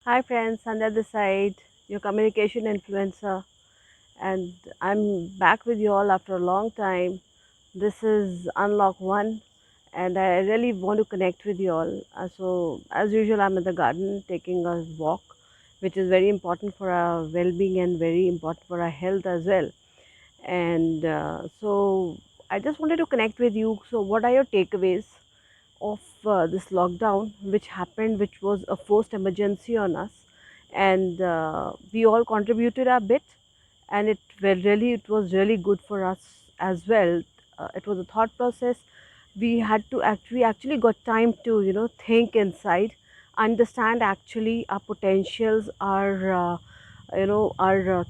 Hi friends, Sandhya this side, your communication influencer, and I'm back with you all after a long time. This is Unlock One, and I really want to connect with you all. So, as usual, I'm in the garden taking a walk, which is very important for our well being and very important for our health as well. And so, I just wanted to connect with you. So, what are your takeaways of this lockdown which happened, which was a forced emergency on us, and we all contributed a bit, and it was really good for us as well. It was a thought process. We actually got time to think inside, understand actually our potentials, our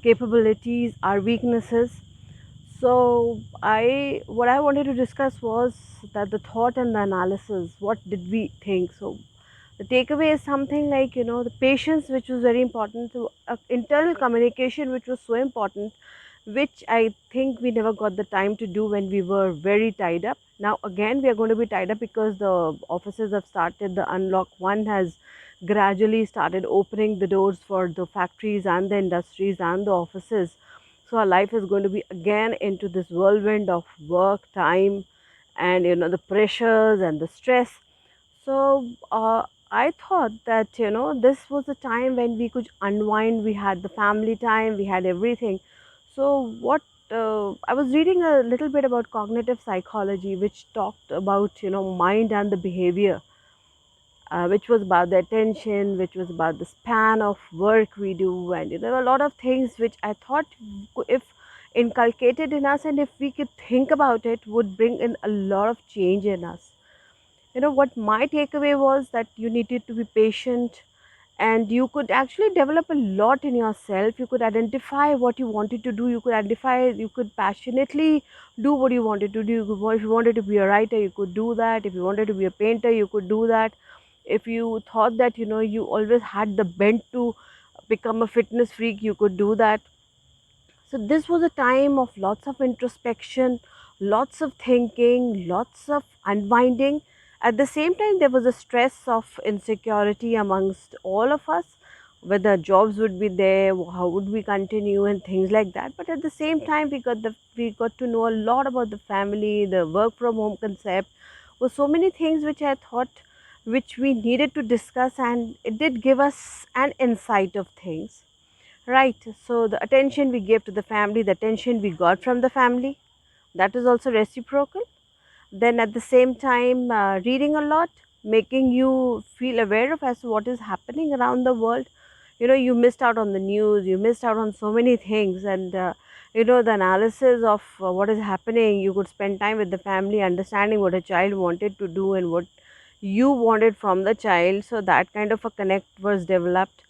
capabilities, our weaknesses. So what I wanted to discuss was that the thought and the analysis. What did we think? So the takeaway is something like the patience, which was very important, to internal communication, which was so important, which I think we never got the time to do when we were very tied up. Now again we are going to be tied up because the offices have started. The Unlock One has gradually started opening the doors for the factories and the industries and the offices. So our life is going to be again into this whirlwind of work, time, and the pressures and the stress. So I thought that this was the time when we could unwind. We had the family time, we had everything. So what I was reading a little bit about cognitive psychology, which talked about mind and the behavior, which was about the attention, which was about the span of work we do, and there were a lot of things which I thought, if inculcated in us and if we could think about it, would bring in a lot of change in us. What my takeaway was, that you needed to be patient, and you could actually develop a lot in yourself. You could identify what you wanted to do. You could passionately do what you wanted to do. If you wanted to be a writer, you could do that. If you wanted to be a painter, you could do that. If you thought that you always had the bent to become a fitness freak, you could do that. So this was a time of lots of introspection, lots of thinking, lots of unwinding. At the same time, there was a stress of insecurity amongst all of us, whether jobs would be there, how would we continue, and things like that. But at the same time, we got to know a lot about the family, the work from home concept, was so many things which I thought which we needed to discuss, and it did give us an insight of things. Right. So the attention we gave to the family, the attention we got from the family, that is also reciprocal. Then at the same time, reading a lot, making you feel aware of as to what is happening around the world. You missed out on the news, you missed out on so many things, and the analysis of what is happening. You could spend time with the family, understanding what a child wanted to do and what you wanted from the child. So that kind of a connect was developed.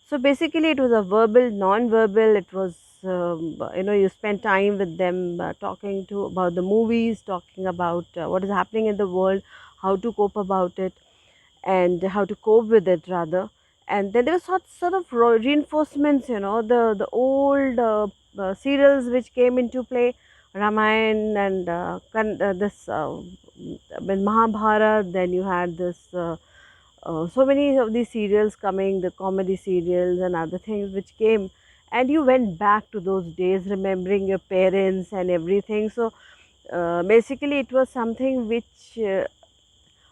So basically, it was a verbal, non-verbal. It was you spend time with them, talking to about the movies, talking about what is happening in the world, how to cope about it, and how to cope with it rather. And then there was sort of reinforcements. The old serials which came into play, Ramayana and this Mahabharata. Then you had this. So many of these serials coming, the comedy serials and other things which came, and you went back to those days, remembering your parents and everything. So basically, it was something which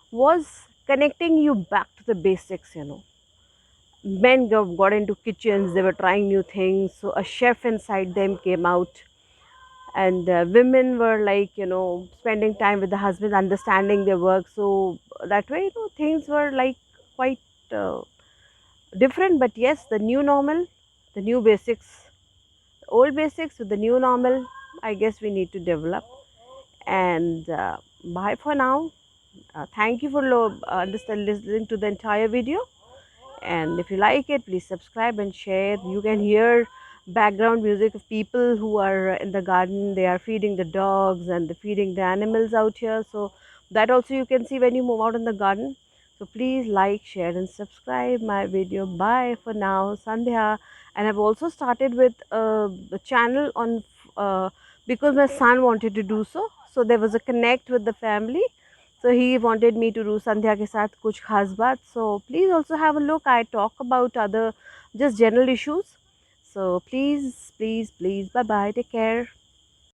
was connecting you back to the basics. Men got into kitchens, they were trying new things, so a chef inside them came out, and women were like spending time with the husband, understanding their work. So that way things were like quite different. But yes, the new normal, the new basics, the old basics with the new normal, I guess we need to develop. And bye for now. Thank you for listening to the entire video, and if you like it, please subscribe and share. You can hear background music of people who are in the garden. They are feeding the dogs and they're feeding the animals out here, so that also you can see when you move out in the garden. So please like, share and subscribe my video. Bye for now. Sandhya. And I've also started with a channel on because my son wanted to do so, so there was a connect with the family. So he wanted me to do Sandhya ke saath kuch khas baat. So please also have a look. I talk about other just general issues. So please, please, please, bye bye. Take care.